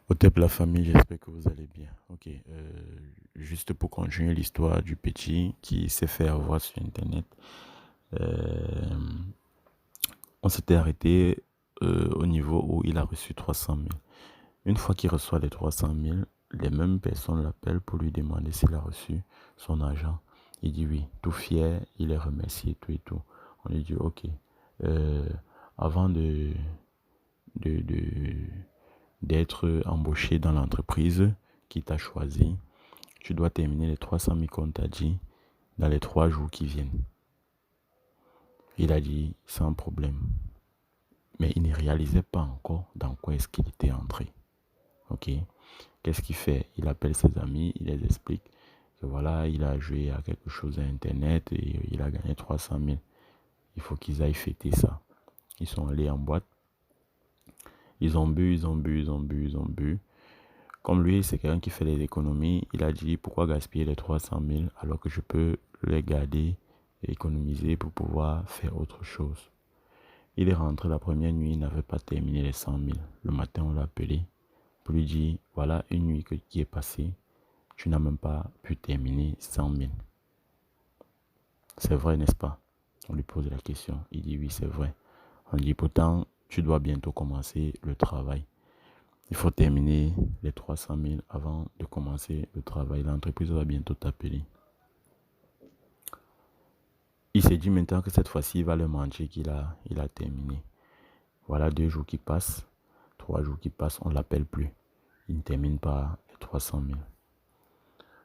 Au top la famille, j'espère que vous allez bien. Ok, juste pour continuer l'histoire du petit qui s'est fait avoir sur Internet, euh, on s'était arrêté au niveau où il a reçu 300 000. Une fois qu'il reçoit les 300 000, les mêmes personnes l'appellent pour lui demander s'il a reçu son argent. Il dit oui, tout fier, il est remercié, tout et tout. On lui dit ok, euh, avant de, de- d'être embauché dans l'entreprise qui t'a choisi, tu dois terminer les 300 000 qu'on t'a dit dans les 3 jours qui viennent. Il a dit sans problème. Mais il ne réalisait pas encore dans quoi est-ce qu'il était entré. Ok. Qu'est-ce qu'il fait? Il appelle ses amis, il les explique que voilà, il a joué à quelque chose à Internet et il a gagné 300 000. Il faut qu'ils aillent fêter ça. Ils sont allés en boîte. Ils ont bu, ils ont bu, ils ont bu, ils ont bu. Comme lui, c'est quelqu'un qui fait des économies, il a dit pourquoi gaspiller les 300 000 alors que je peux les garder et économiser pour pouvoir faire autre chose. Il est rentré la première nuit, il n'avait pas terminé les 100 000. Le matin, on l'a appelé pour lui dire voilà une nuit qui est passée, tu n'as même pas pu terminer 100 000. C'est vrai, n'est-ce pas? On lui pose la question. Il dit oui, c'est vrai. On dit pourtant, tu dois bientôt commencer le travail. Il faut terminer les 300 000 avant de commencer le travail. L'entreprise va bientôt t'appeler. Il s'est dit maintenant que cette fois-ci, il va le mentir il a terminé. Voilà 2 jours qui passent, 3 jours qui passent, on ne l'appelle plus. Il ne termine pas les 300 000.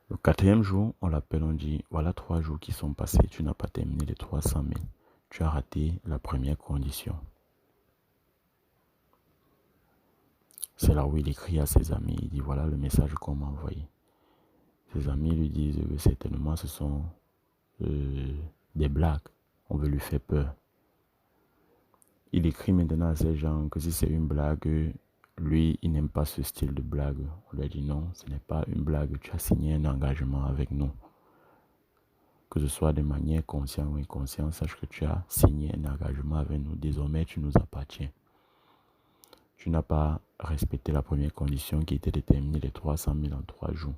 Le quatrième jour, on l'appelle, on dit, voilà 3 jours qui sont passés, tu n'as pas terminé les 300 000. Tu as raté la première condition. C'est là où il écrit à ses amis, il dit, voilà le message qu'on m'a envoyé. Ses amis lui disent que certainement ce sont euh, des blagues. On veut lui faire peur. Il écrit maintenant à ces gens que si c'est une blague, lui, il n'aime pas ce style de blague. On lui a dit non, ce n'est pas une blague. Tu as signé un engagement avec nous. Que ce soit de manière consciente ou inconsciente, sache que tu as signé un engagement avec nous. Désormais, tu nous appartiens. Tu n'as pas respecté la première condition qui était de terminer les 300 000 en 3 jours.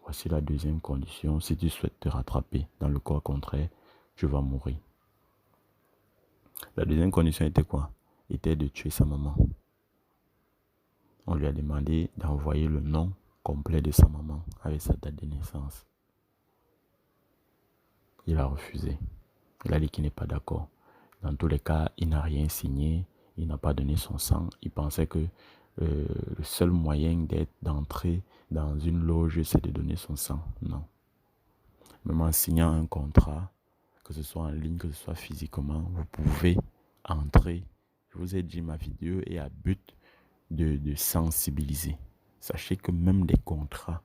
Voici la deuxième condition. Si tu souhaites te rattraper, dans le cas contraire, tu vas mourir. La deuxième condition était quoi? Était de tuer sa maman. On lui a demandé d'envoyer le nom complet de sa maman avec sa date de naissance. Il a refusé. Il a dit qu'il n'est pas d'accord. Dans tous les cas, il n'a rien signé. Il n'a pas donné son sang. Il pensait que le seul moyen d'entrer dans une loge, c'est de donner son sang. Non. Même en signant un contrat, que ce soit en ligne, que ce soit physiquement, vous pouvez entrer. Je vous ai dit, ma vidéo est à but de sensibiliser. Sachez que même des contrats,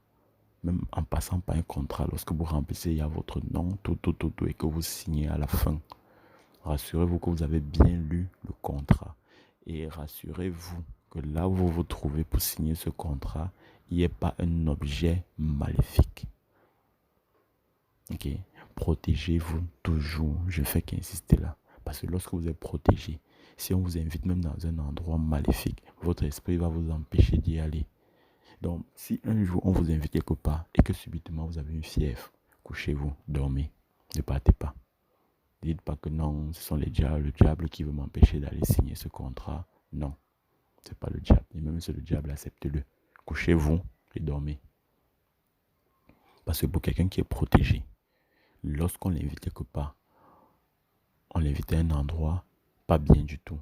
même en passant par un contrat, lorsque vous remplissez, il y a votre nom, tout, et que vous signez à la fin. Rassurez-vous que vous avez bien lu le contrat. Et rassurez-vous que là où vous vous trouvez pour signer ce contrat, il n'y ait pas un objet maléfique. Ok? Protégez-vous toujours. Je ne fais qu'insister là. Parce que lorsque vous êtes protégé, si on vous invite même dans un endroit maléfique, votre esprit va vous empêcher d'y aller. Donc, si un jour on vous invite quelque part et que subitement vous avez une fièvre, couchez-vous, dormez, ne partez pas. Dites pas que non, ce sont les diables, le diable qui veut m'empêcher d'aller signer ce contrat. Non, c'est pas le diable. Et même si le diable, acceptez-le. Couchez-vous et dormez. Parce que pour quelqu'un qui est protégé, lorsqu'on l'invite quelque part, on l'invite à un endroit pas bien du tout,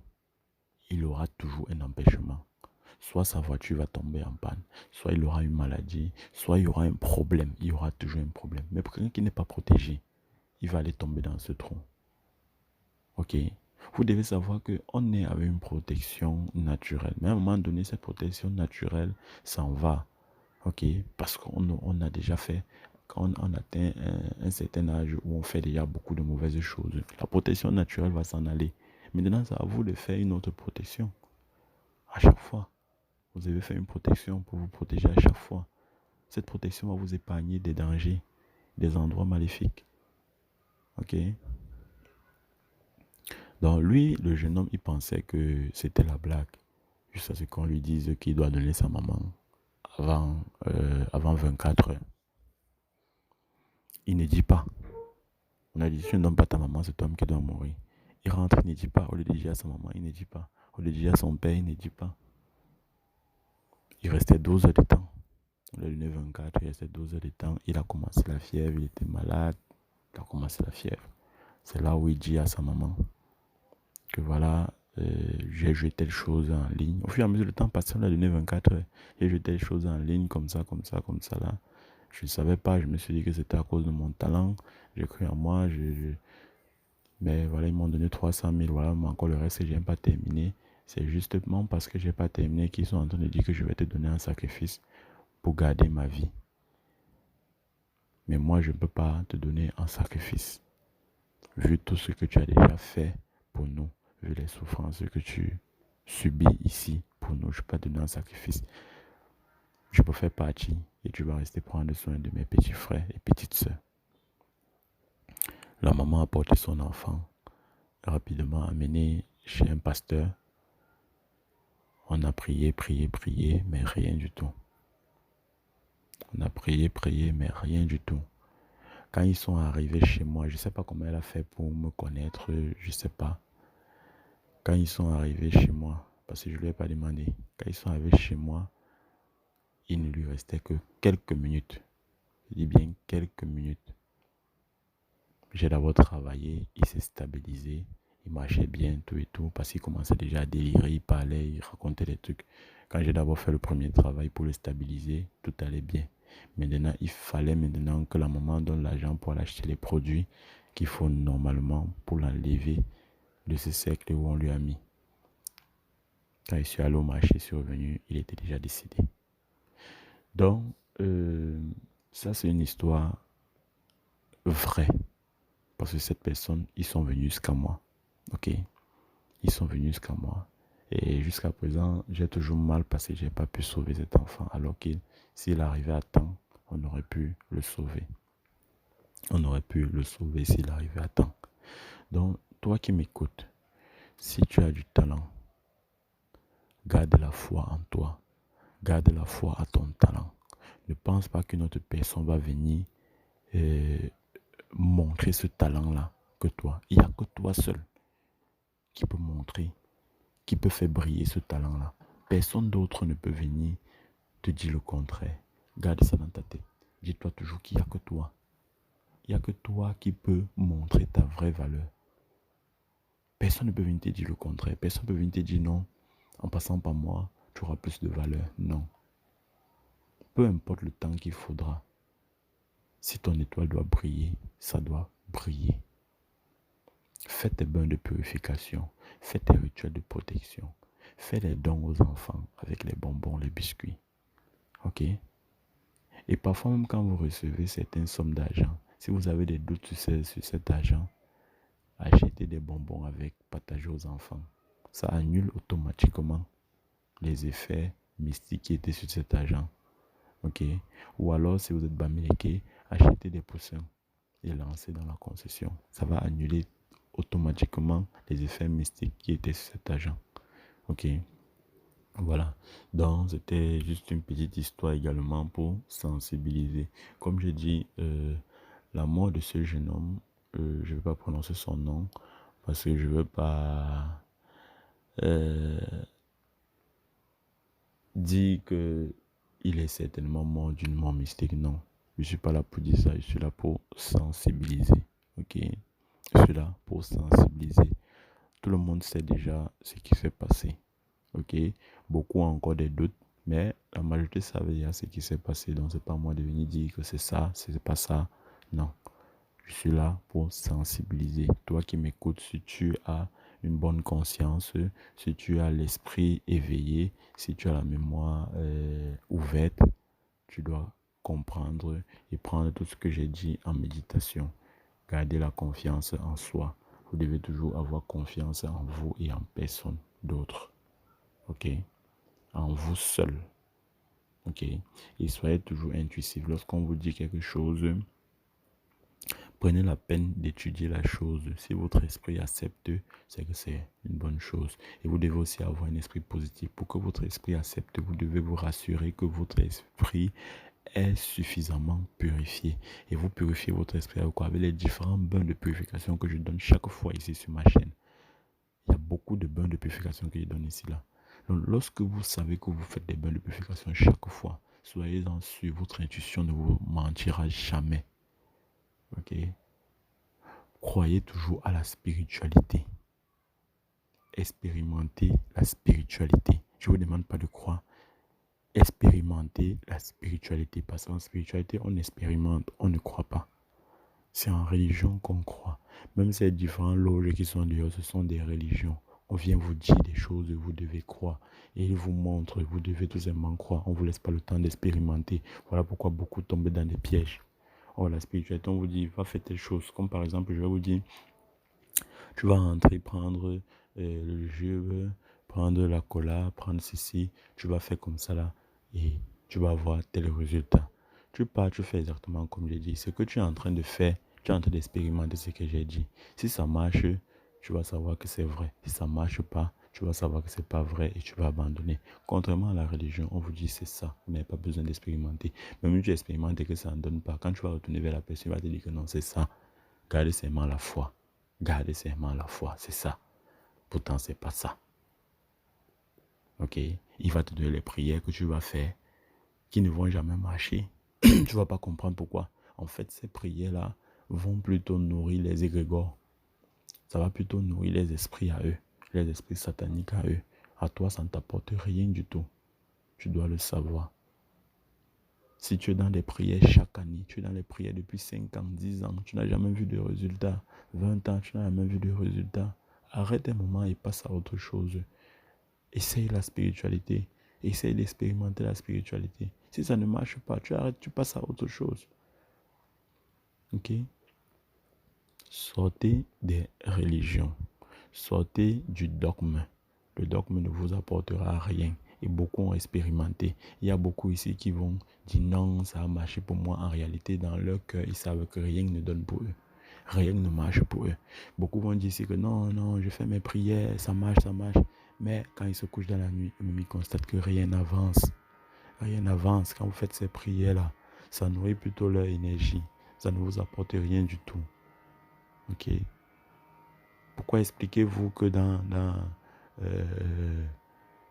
il aura toujours un empêchement. Soit sa voiture va tomber en panne, soit il aura une maladie, soit il y aura un problème. Il y aura toujours un problème. Mais pour quelqu'un qui n'est pas protégé, il va aller tomber dans ce trou. Ok? Vous devez savoir qu'on est avec une protection naturelle. Mais à un moment donné, cette protection naturelle s'en va. Ok? Parce qu'on a déjà fait, quand on atteint un certain âge où on fait déjà beaucoup de mauvaises choses, la protection naturelle va s'en aller. Maintenant, c'est à vous de faire une autre protection. À chaque fois. Vous devez faire une protection pour vous protéger à chaque fois. Cette protection va vous épargner des dangers, des endroits maléfiques. Ok? Donc lui, le jeune homme, il pensait que c'était la blague. Jusqu'à ce qu'on lui dise qu'il doit donner sa maman. avant 24 heures. Il ne dit pas. On a dit, si tu ne donnes pas ta maman, c'est toi qui dois mourir. Il rentre, il ne dit pas. Au lieu de dire à sa maman, il ne dit pas. Au lieu de dire à son père, il ne dit pas. Il restait 12 heures de temps. On l'a donné 24, il restait 12 heures de temps. Il a commencé la fièvre, il était malade. Il a commencé la fièvre. C'est là où il dit à sa maman que voilà, j'ai joué telle chose en ligne. Au fur et à mesure du temps passé, on a donné 24 heures. J'ai joué telle chose en ligne, comme ça là. Je ne savais pas, je me suis dit que c'était à cause de mon talent. J'ai cru en moi, mais voilà, ils m'ont donné 300 000, voilà, mais encore le reste, je n'ai pas terminé. C'est justement parce que je n'ai pas terminé qu'ils sont en train de dire que je vais te donner un sacrifice pour garder ma vie. Mais moi, je ne peux pas te donner un sacrifice. Vu tout ce que tu as déjà fait pour nous, vu les souffrances que tu subis ici pour nous, je ne peux pas te donner un sacrifice. Je peux faire partie et tu vas rester prendre soin de mes petits frères et petites sœurs. La maman a porté son enfant rapidement amené chez un pasteur. On a prié, mais rien du tout. On a prié, mais rien du tout. Quand ils sont arrivés chez moi, je ne sais pas comment elle a fait pour me connaître, je ne sais pas. Quand ils sont arrivés chez moi, parce que je ne lui ai pas demandé, quand ils sont arrivés chez moi, il ne lui restait que quelques minutes. Je dis bien quelques minutes. J'ai d'abord travaillé, il s'est stabilisé, il marchait bien, tout et tout, parce qu'il commençait déjà à délirer, il parlait, il racontait des trucs. Quand j'ai d'abord fait le premier travail pour le stabiliser, tout allait bien. Maintenant, il fallait maintenant que la maman donne l'argent pour aller acheter les produits qu'il faut normalement pour l'enlever de ce cercle où on lui a mis. Quand je suis allé au marché, je suis revenu, il était déjà décédé. Donc, ça c'est une histoire vraie. Parce que cette personne, ils sont venus jusqu'à moi. Ok? Ils sont venus jusqu'à moi. Et jusqu'à présent, j'ai toujours mal parce que je n'ai pas pu sauver cet enfant. Alors que s'il arrivait à temps, on aurait pu le sauver. On aurait pu le sauver s'il arrivait à temps. Donc, toi qui m'écoutes, si tu as du talent, garde la foi en toi. Garde la foi à ton talent. Ne pense pas qu'une autre personne va venir montrer ce talent-là que toi. Il n'y a que toi seul qui peut montrer, qui peut faire briller ce talent-là. Personne d'autre ne peut venir te dire le contraire. Garde ça dans ta tête. Dis-toi toujours qu'il n'y a que toi. Il n'y a que toi qui peux montrer ta vraie valeur. Personne ne peut venir te dire le contraire. Personne ne peut venir te dire non. En passant par moi, tu auras plus de valeur. Non. Peu importe le temps qu'il faudra. Si ton étoile doit briller, ça doit briller. Fais tes bains de purification. Fais tes rituels de protection. Fais les dons aux enfants avec les bonbons, les biscuits. Ok? Et parfois même quand vous recevez certaines sommes d'argent, si vous avez des doutes sur cet argent, achetez des bonbons avec, partagez aux enfants. Ça annule automatiquement les effets mystiques qui étaient sur cet argent. Ok? Ou alors si vous êtes bamileke, achetez des poussins et lancez dans la concession. Ça va annuler automatiquement les effets mystiques qui étaient sur cet argent. Ok? Voilà, donc c'était juste une petite histoire également pour sensibiliser. Comme je dis, la mort de ce jeune homme, je ne vais pas prononcer son nom parce que je ne veux pas dire qu'il est certainement mort d'une mort mystique. Non, je ne suis pas là pour dire ça, je suis là pour sensibiliser. Ok, je suis là pour sensibiliser. Tout le monde sait déjà ce qui s'est passé. Ok, beaucoup ont encore des doutes, mais la majorité savait déjà ce qui s'est passé. Donc, c'est pas moi de venir dire que c'est ça, c'est pas ça. Non, je suis là pour sensibiliser. Toi qui m'écoutes, si tu as une bonne conscience, si tu as l'esprit éveillé, si tu as la mémoire ouverte, tu dois comprendre et prendre tout ce que j'ai dit en méditation. Gardez la confiance en soi. Vous devez toujours avoir confiance en vous et en personne d'autre. Ok, en vous seul. Ok, et soyez toujours intuitif. Lorsqu'on vous dit quelque chose, Prenez la peine d'étudier la chose. Si votre esprit accepte, c'est que c'est une bonne chose. Et vous devez aussi avoir un esprit positif. Pour que votre esprit accepte, vous devez vous rassurer que votre esprit est suffisamment purifié. Et vous purifiez votre esprit avec quoi? Avec les différents bains de purification que je donne chaque fois ici sur ma chaîne. Il y a beaucoup de bains de purification que je donne ici là. Donc lorsque vous savez que vous faites des bains de purification chaque fois, soyez-en sûr, votre intuition ne vous mentira jamais. Ok? Croyez toujours à la spiritualité. Expérimentez la spiritualité. Je ne vous demande pas de croire. Expérimentez la spiritualité. Parce qu'en spiritualité, on expérimente, on ne croit pas. C'est en religion qu'on croit. Même ces différents loges qui sont dehors, ce sont des religions. On vient vous dire des choses, vous devez croire. Et ils vous montrent, vous devez tout simplement croire. On ne vous laisse pas le temps d'expérimenter. Voilà pourquoi beaucoup tombent dans des pièges. Oh, la spiritualité, on vous dit, va faire telle chose. Comme par exemple, je vais vous dire, tu vas rentrer, prendre le jeu, prendre la cola, prendre ceci. Tu vas faire comme ça là. Et tu vas avoir tel résultat. Tu pars, tu fais exactement comme j'ai dit. Ce que tu es en train de faire, tu es en train d'expérimenter ce que j'ai dit. Si ça marche, tu vas savoir que c'est vrai. Si ça ne marche pas, tu vas savoir que ce n'est pas vrai et tu vas abandonner. Contrairement à la religion, on vous dit c'est ça. Vous n'avez pas besoin d'expérimenter. Même si tu expérimentes et que ça ne donne pas, quand tu vas retourner vers la personne, il va te dire que non, c'est ça. Gardez seulement la foi. Gardez seulement la foi, c'est ça. Pourtant, c'est pas ça. Ok? Il va te donner les prières que tu vas faire qui ne vont jamais marcher. Tu vas pas comprendre pourquoi. En fait, ces prières-là vont plutôt nourrir les égrégores. Ça va plutôt nourrir les esprits à eux, les esprits sataniques à eux. À toi, ça ne t'apporte rien du tout. Tu dois le savoir. Si tu es dans des prières chaque année, tu es dans les prières depuis 5 ans, 10 ans, tu n'as jamais vu de résultat. 20 ans, tu n'as jamais vu de résultat. Arrête un moment et passe à autre chose. Essaye la spiritualité. Essaye d'expérimenter la spiritualité. Si ça ne marche pas, tu arrêtes, tu passes à autre chose. Ok? Sortez des religions. Sortez du dogme. Le dogme ne vous apportera rien. Et beaucoup ont expérimenté. Il y a beaucoup ici qui vont dire non, ça a marché pour moi. En réalité, dans leur cœur, ils savent que rien ne donne pour eux. Rien ne marche pour eux. Beaucoup vont dire ici que non, non, je fais mes prières, ça marche, ça marche. Mais quand ils se couchent dans la nuit, ils constatent que rien n'avance. Rien n'avance. Quand vous faites ces prières-là, ça nourrit plutôt leur énergie. Ça ne vous apporte rien du tout. Ok? Pourquoi expliquez-vous que dans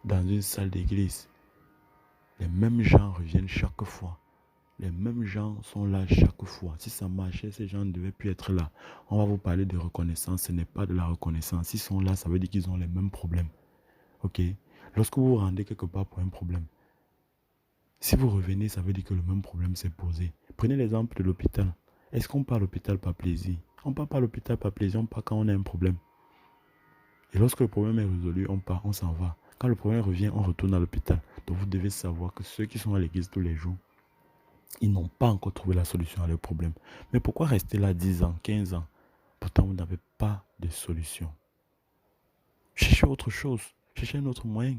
une salle d'église, les mêmes gens reviennent chaque fois? Les mêmes gens sont là chaque fois. Si ça marchait, ces gens ne devaient plus être là. On va vous parler de reconnaissance. Ce n'est pas de la reconnaissance. S'ils sont là, ça veut dire qu'ils ont les mêmes problèmes. Ok? Lorsque vous vous rendez quelque part pour un problème, si vous revenez, ça veut dire que le même problème s'est posé. Prenez l'exemple de l'hôpital. Est-ce qu'on part à l'hôpital par plaisir? On ne part pas à l'hôpital par plaisir, on part quand on a un problème. Et lorsque le problème est résolu, on part, on s'en va. Quand le problème revient, on retourne à l'hôpital. Donc vous devez savoir que ceux qui sont à l'église tous les jours, ils n'ont pas encore trouvé la solution à leur problème. Mais pourquoi rester là 10 ans, 15 ans? Pourtant, vous n'avez pas de solution. Cherchez autre chose. Cherchez un autre moyen.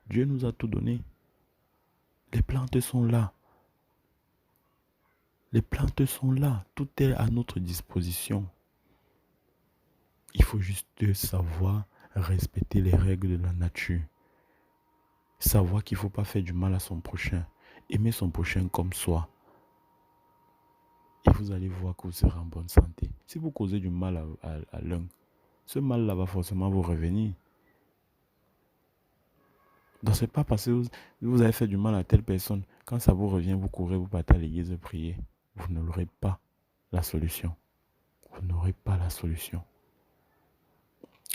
Dieu nous a tout donné. Les plantes sont là. Les plantes sont là. Tout est à notre disposition. Il faut juste savoir respecter les règles de la nature. Savoir qu'il ne faut pas faire du mal à son prochain. Aimer son prochain comme soi. Et vous allez voir que vous serez en bonne santé. Si vous causez du mal à l'un, ce mal-là va forcément vous revenir. Donc ce n'est pas parce que vous avez fait du mal à telle personne, quand ça vous revient, vous courez, vous partez à l'église prier. Vous n'aurez pas la solution. Vous n'aurez pas la solution.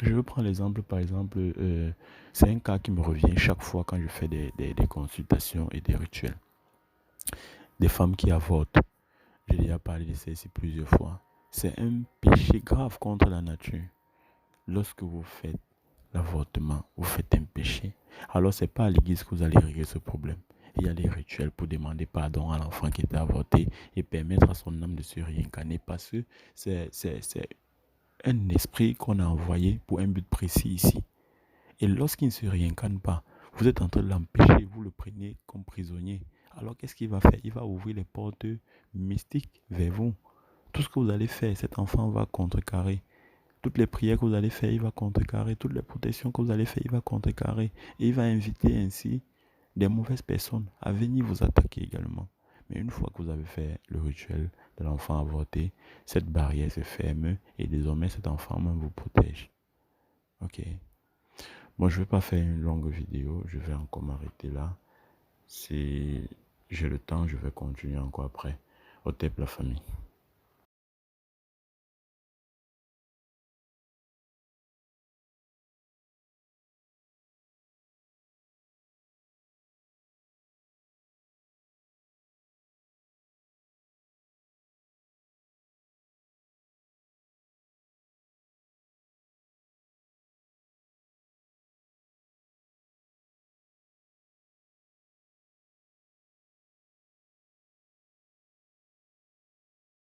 Je veux prendre l'exemple, par exemple, c'est un cas qui me revient chaque fois quand je fais des consultations et des rituels. Des femmes qui avortent. J'ai déjà parlé de ça ici plusieurs fois. C'est un péché grave contre la nature. Lorsque vous faites l'avortement, vous faites un péché. Alors, ce n'est pas à l'église que vous allez régler ce problème. Il y a des rituels pour demander pardon à l'enfant qui était avorté et permettre à son âme de se réincarner parce que c'est un esprit qu'on a envoyé pour un but précis ici. Et lorsqu'il ne se réincarne pas, vous êtes en train de l'empêcher, vous le prenez comme prisonnier. Alors qu'est-ce qu'il va faire? Il va ouvrir les portes mystiques vers vous. Tout ce que vous allez faire, cet enfant va contrecarrer. Toutes les prières que vous allez faire, il va contrecarrer. Toutes les protections que vous allez faire, il va contrecarrer. Et il va inviter ainsi des mauvaises personnes à venir vous attaquer également. Mais une fois que vous avez fait le rituel de l'enfant avorté, cette barrière se ferme et désormais cet enfant même vous protège. Ok. Moi, je ne vais pas faire une longue vidéo. Je vais encore m'arrêter là. Si j'ai le temps, je vais continuer encore après. Au tep la famille.